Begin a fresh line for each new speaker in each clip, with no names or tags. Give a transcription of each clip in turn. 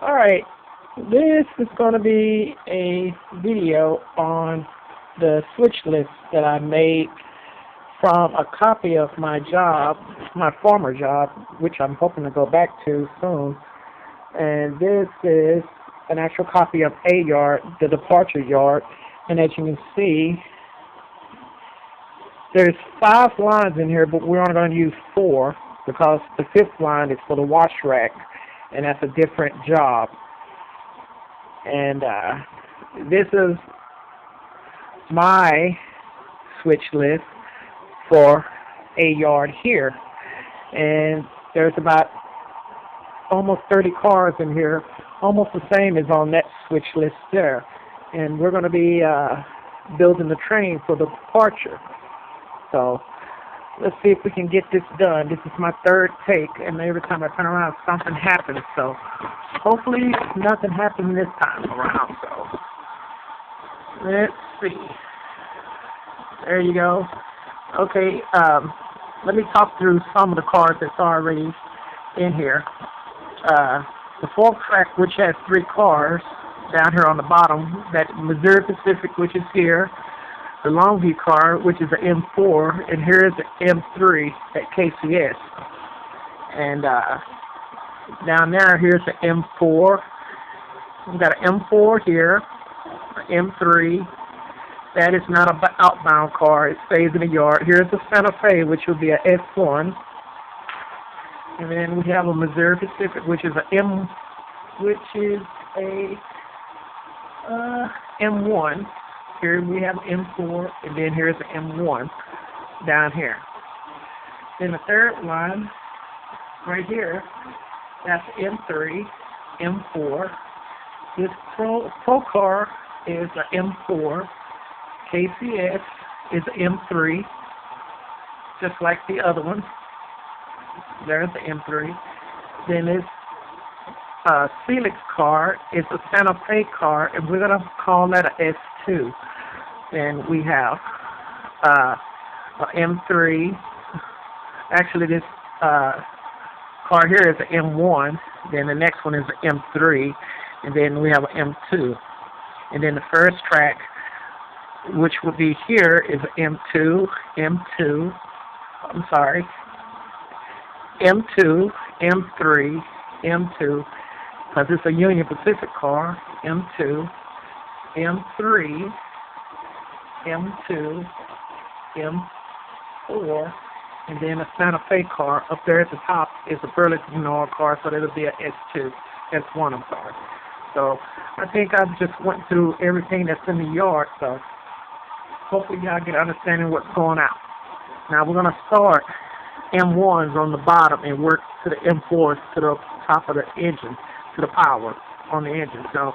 Alright, this is going to be a video on the switch list that I made from a copy of my job, my former job, which I'm hoping to go back to soon. And this is an actual copy of A yard, the departure yard. And as you can see, there's 5 lines in here, but we're only going to use 4 because the 5th line is for the wash rack, and that's a different job. And this is my switch list for A yard here. And there's about almost 30 cars in here, almost the same as on that switch list there. And we're going to be building the train for the departure. So let's see if we can get this done. This is my 3rd take, and every time I turn around, something happens. So hopefully nothing happens this time around. So let's see. There you go. Okay, let me talk through some of the cars that's already in here. The 4th track, which has 3 cars down here on the bottom, that Missouri Pacific, which is here. The Longview car, which is an M4, and here is the M3 at KCS. And down there, here's the M4. We've got an M4 here, an M3. That is not an outbound car. It stays in the yard. Here's the Santa Fe, which will be a S1. And then we have a Missouri Pacific, which is a M1. Here we have M4, and then here's the M1 down here. Then the 3rd line, right here, that's M3, M4. This Pro car is an M4. KCS is an M3, just like the other one. There's the M3. Then this Felix car is a Santa Fe car, and we're going to call that a S2. Then we have a M3. Actually, this car here is an M1. Then the next one is an M3. And then we have an M2. And then the first track, which will be here, is an M2, M2. I'm sorry. M2, M3, M2. Because it's a Union Pacific car. M2, M3, M2, M4, and then a Santa Fe car. Up there at the top is a Burlington North car, so that'll be a S2, S1, I'm sorry. So I think I just went through everything that's in the yard, so hopefully y'all get understanding what's going on. Now we're going to start M1s on the bottom and work to the M4s to the top of the engine, to the power on the engine. So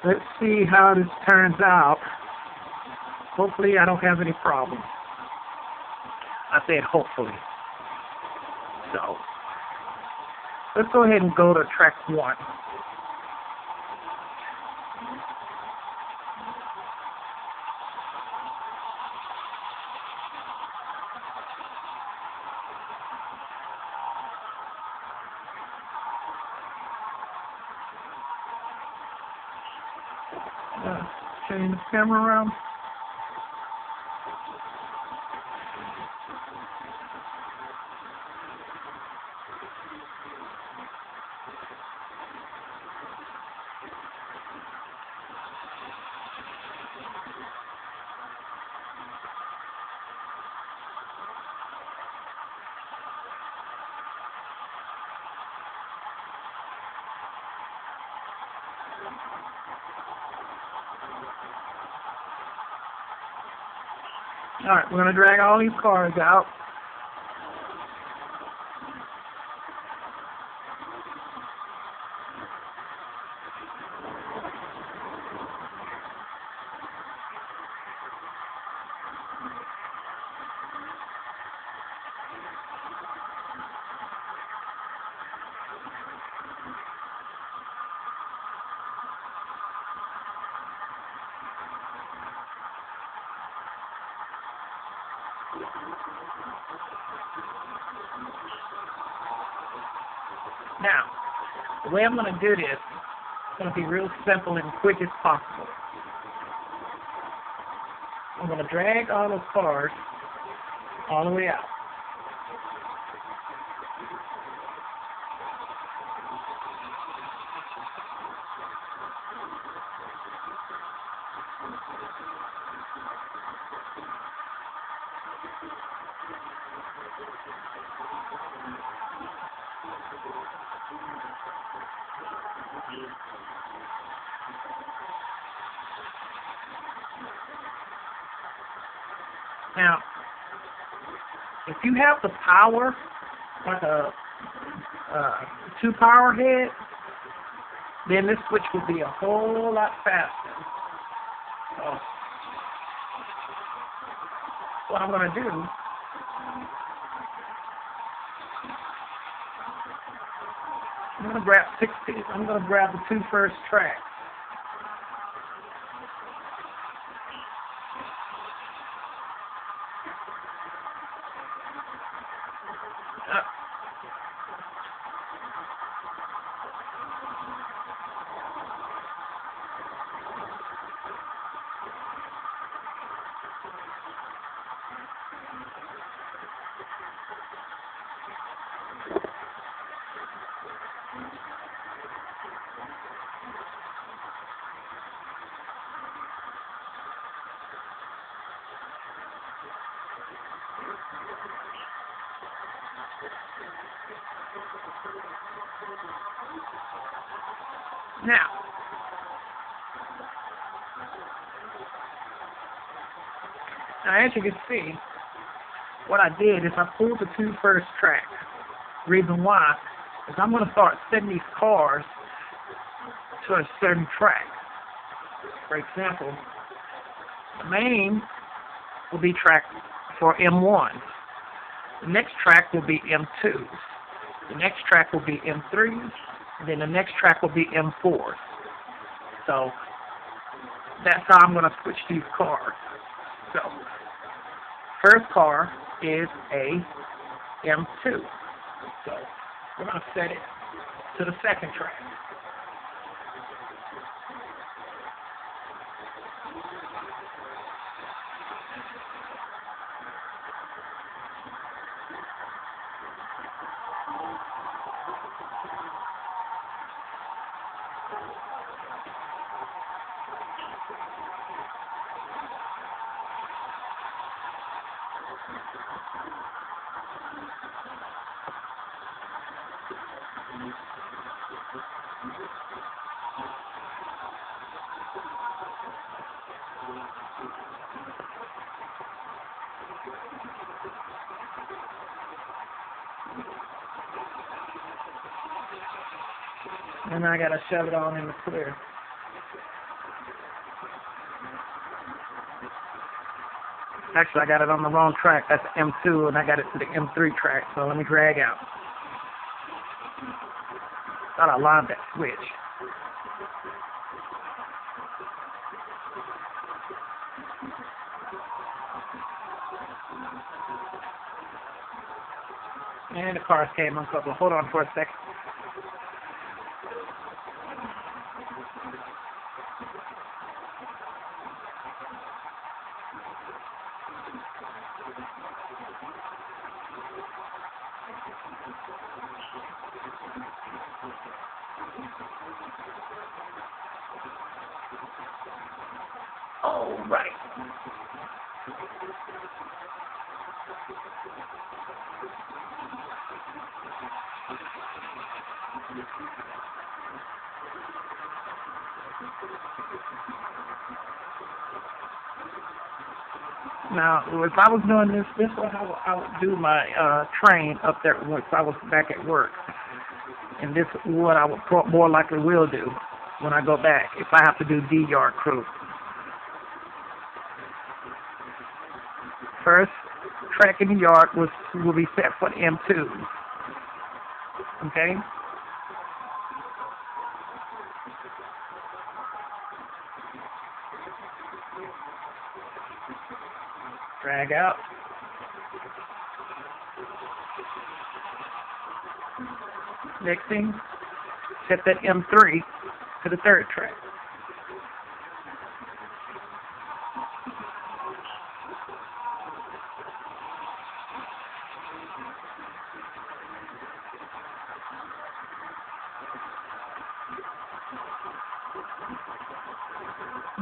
let's see how this turns out. Hopefully I don't have any problems. I said hopefully. So let's go ahead and go to track 1. Turning the camera around. Alright, we're going to drag all these cars out. Now, the way I'm going to do this, It's going to be real simple and quick as possible. I'm going to drag all those cars all the way out. Now, if you have the power, like a 2 power head, then this switch will be a whole lot faster. So, what I'm going to do, I'm going to grab the 2 first tracks. Now, as you can see, what I did is I pulled the 2 first tracks. Reason why is I'm going to start setting these cars to a certain track. For example, the main will be track for M1. The next track will be M2. The next track will be M3. And then the next track will be M4. So that's how I'm going to switch these cars. So first car is a M2. So we're going to set it to the second track. And I gotta shove it on in the clear. Actually, I got it on the wrong track. That's M2, and I got it to the M3 track. So let me drag out. Thought I lined that switch. And the cars came uncoupled. Hold on for a second. All right. Now, if I was doing this is how I would do my train up there once I was back at work. And this is what I would more likely will do when I go back if I have to do D-yard crew. First track in the yard will be set for the M2. Okay? Drag out. Next thing, set that M3 to the third track.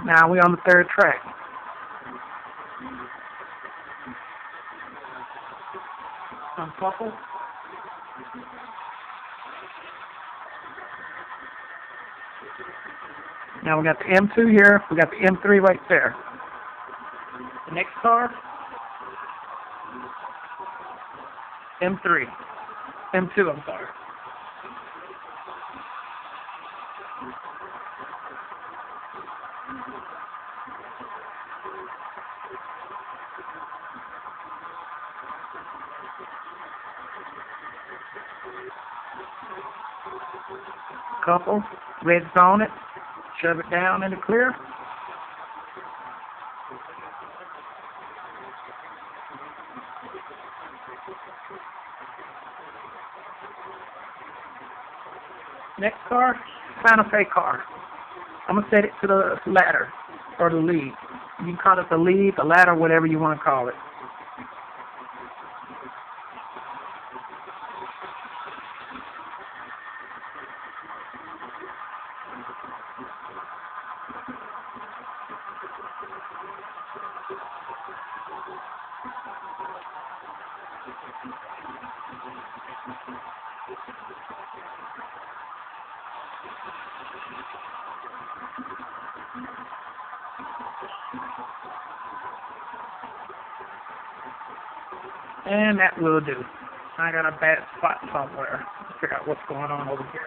Now we're on the third track. Uncouple. Now we got the M2 here. We got the M3 right there. The next car, M3. M2, I'm sorry. Couple, red's on it, shove it down in the clear. Next car, Santa Fe car. I'm going to set it to the ladder, or the lead. You can call it the lead, the ladder, whatever you want to call it. And that will do. I got a bad spot somewhere. Let's figure out what's going on over here.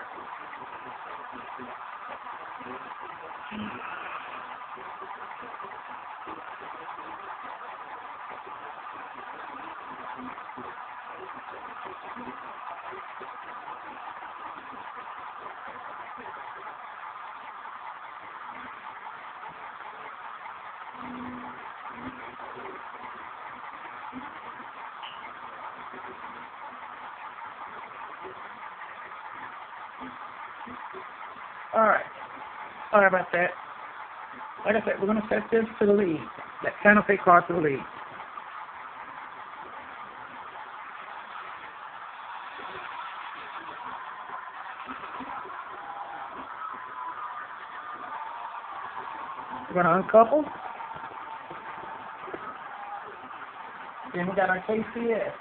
Alright. Sorry about that. Like I said, we're going to set this to the lead. That Santa Fe car to the lead. We're going to uncouple. Then we got our KCS.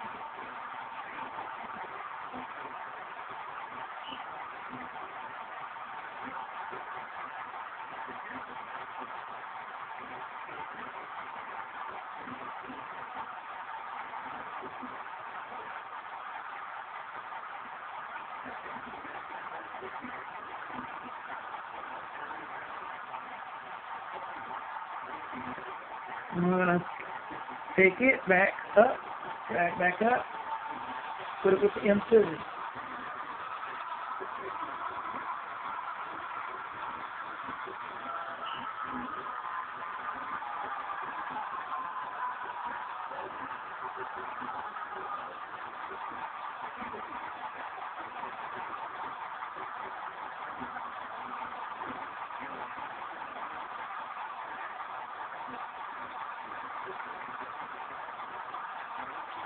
And we're going to take it back up, drag back up, put it with the M2.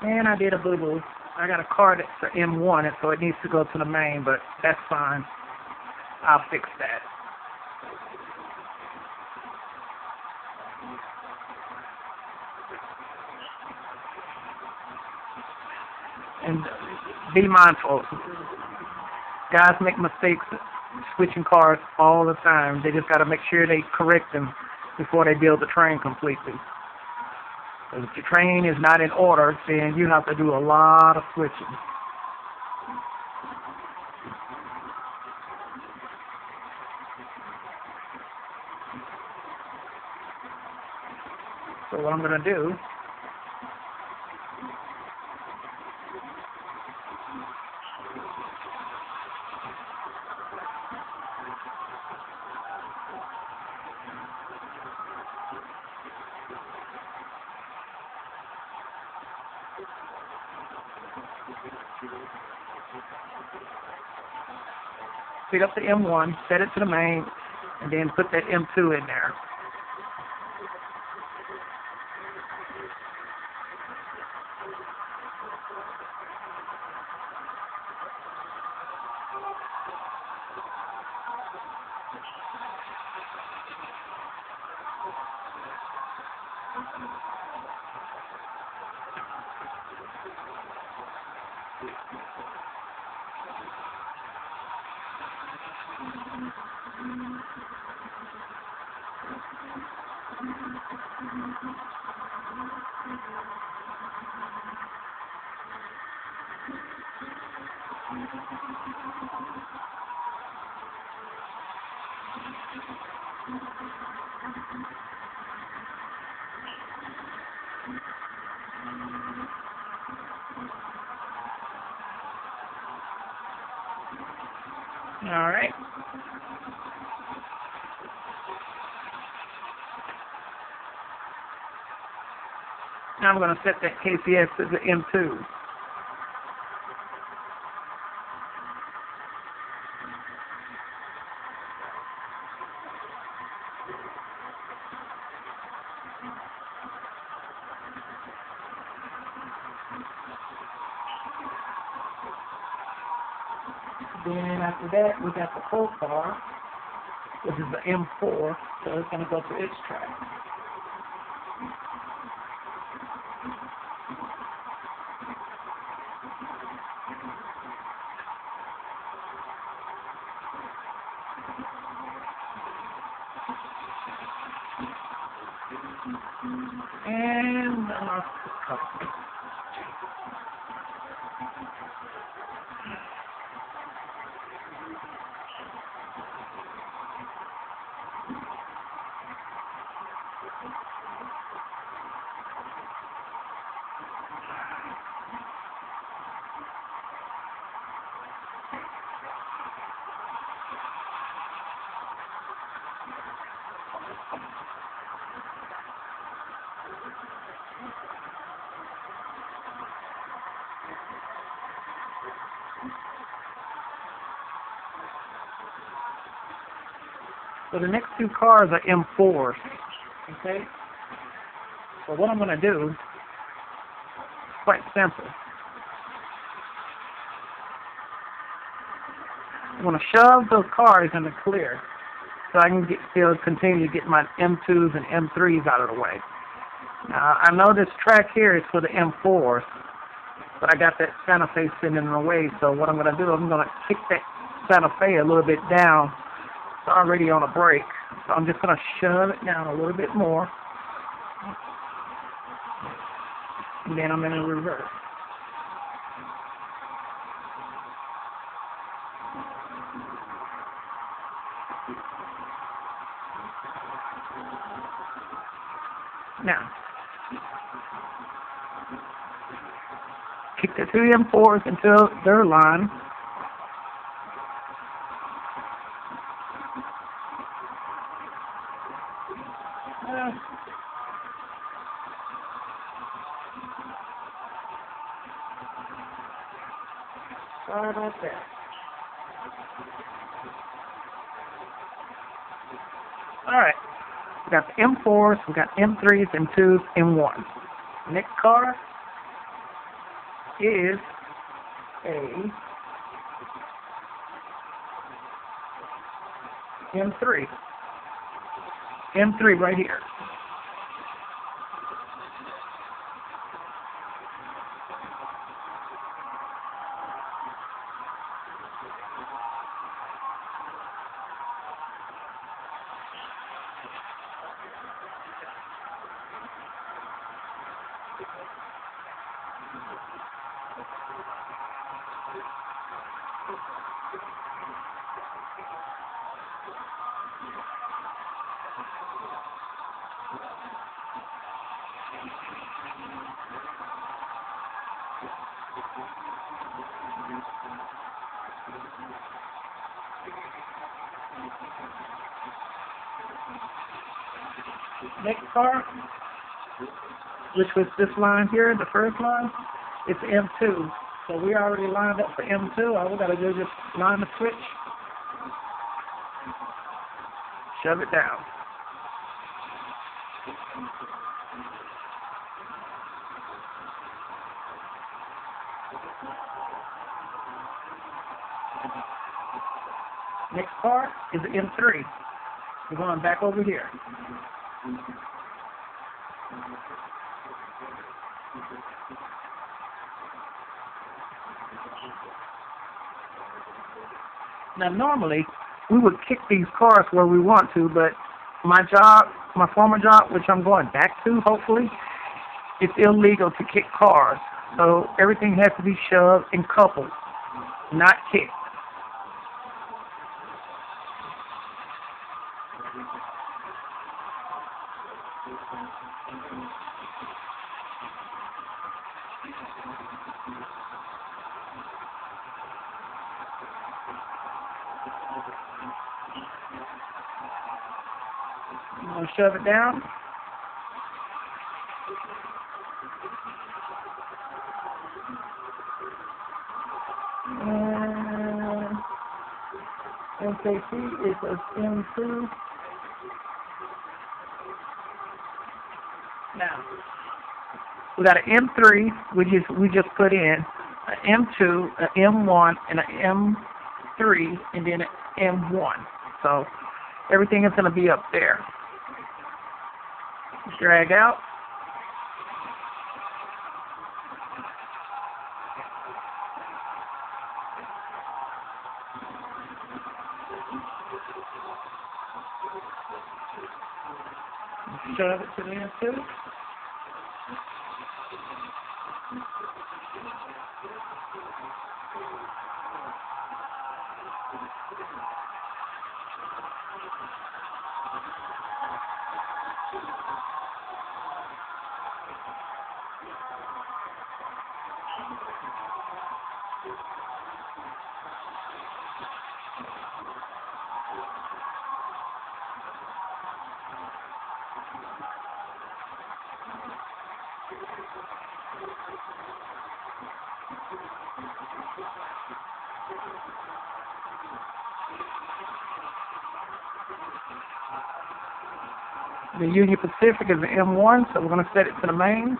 And I did a boo-boo. I got a car that's an M1, and so it needs to go to the main, but that's fine. I'll fix that. And be mindful. Guys make mistakes switching cars all the time. They just got to make sure they correct them before they build the train completely. If your train is not in order, then you have to do a lot of switching. So what I'm going to do, pick up the M1, set it to the main, and then put that M2 in there. All right. Now I'm going to set that KCS to the M2. Then after that, we got the full car, which is the M4, so it's going to go to its track. And so the next two cars are M4s, okay? So what I'm going to do is quite simple. I'm going to shove those cars in the clear so I can still continue to get my M2s and M3s out of the way. Now, I know this track here is for the M4s, but I got that Santa Fe sitting in the way, so what I'm going to do, I'm going to kick that Santa Fe a little bit down. It's already on a brake, so I'm just going to shove it down a little bit more, and then I'm going to reverse. Now, kick the two M4s until they're aligned. Sorry about that. Alright, we got the M4s, we got M3s, M2s, M1s. Next car is a M3. M3 right here. Next car, which was this line here, the first line, it's M2. So we already lined up for M2. All we got to do is just line the switch, Shove it down. Next car is the M3. We're going back over here. Now normally we would kick these cars where we want to, but my job, my former job, which I'm going back to hopefully, it's illegal to kick cars. So everything has to be shoved and coupled, not kicked. I'm going to shove it down. And MKT is a M2. Now, we got an M3, we just put in an M2, an M1, and an M3, and then an M1. So everything is going to be up there. Drag out. Shove it to the M2. The Union Pacific is the M1, so we're going to set it to the mains.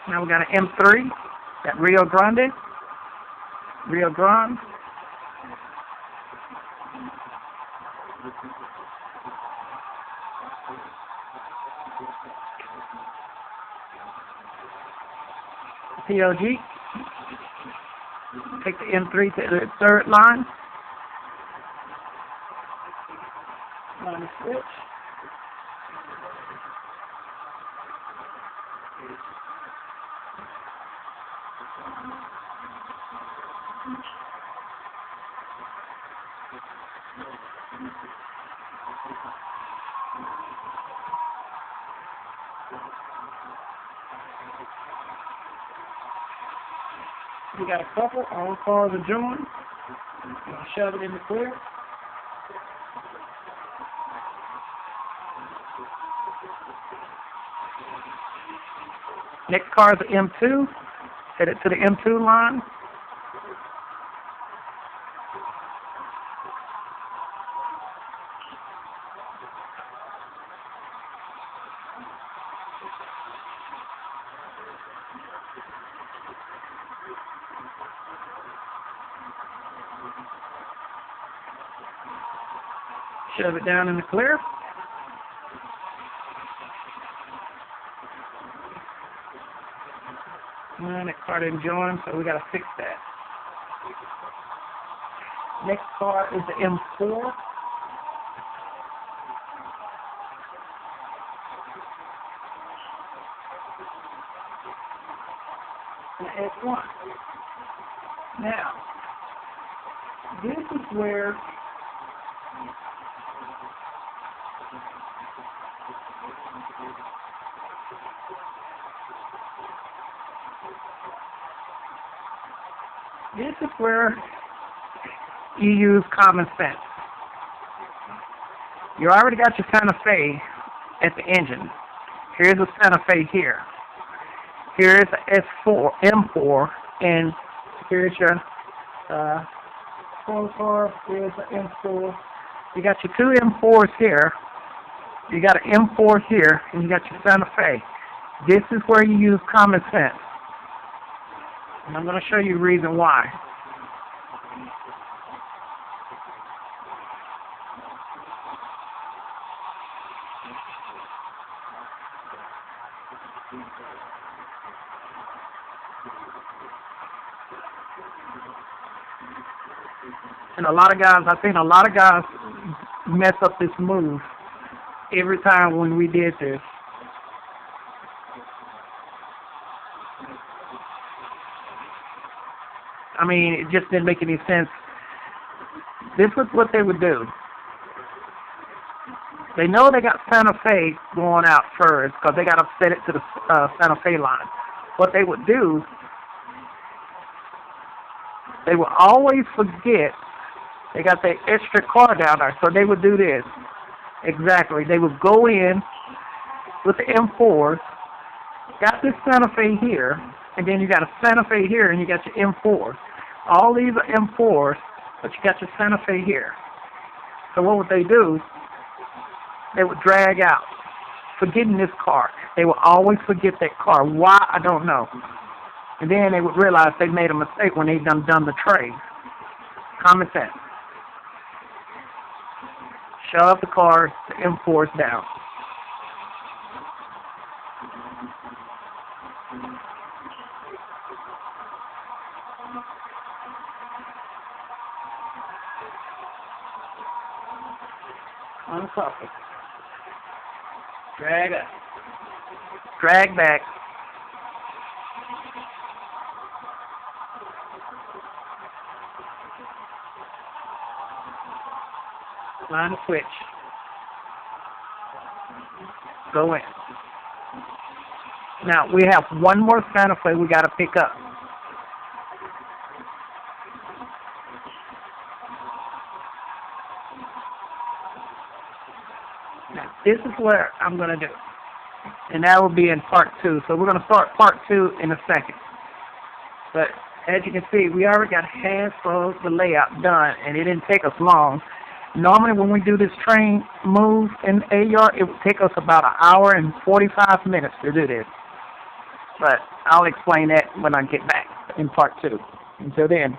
Now we got an M3 at Rio Grande. Rio Grande. PLG. Take the M3 to the third line. Line switch. We got a couple, all cars are joined. Shove it in the clear. Next car is the M2. Set it to the M2 line. Shove it down in the clear. And that car didn't join, so we got to fix that. Next car is the M4. and S1. Now, this is where you use common sense. You already got your Santa Fe at the engine. Here's a Santa Fe here. Here's a M4, and here's your car. Here's an M4. You got your two M4s here. You got an M4 here, and you got your Santa Fe. This is where you use common sense. And I'm going to show you the reason why. And I've seen a lot of guys mess up this move every time when we did this. I mean, it just didn't make any sense. This is what they would do. They know they got Santa Fe going out first because they got to set it to the Santa Fe line. What they would do, they would always forget they got that extra car down there, so they would do this. Exactly. They would go in with the M4s, got this Santa Fe here, and then you got a Santa Fe here, and you got your M4s. All these are M4s, but you got your Santa Fe here. So what would they do? They would drag out, forgetting this car. They would always forget that car. Why? I don't know. And then they would realize they made a mistake when they done the trade. Common sense. Shove the cars, the M4s down. Uncouple. Drag up. Drag back. Line the switch. Go in. Now, we have one more Santa Fe we got to pick up. Now, this is what I'm going to do. And that will be in part 2. So we're going to start part 2 in a second. But as you can see, we already got half of the layout done, and it didn't take us long. Normally, when we do this train move in AR, it would take us about an hour and 45 minutes to do this. But I'll explain that when I get back in part 2. Until then.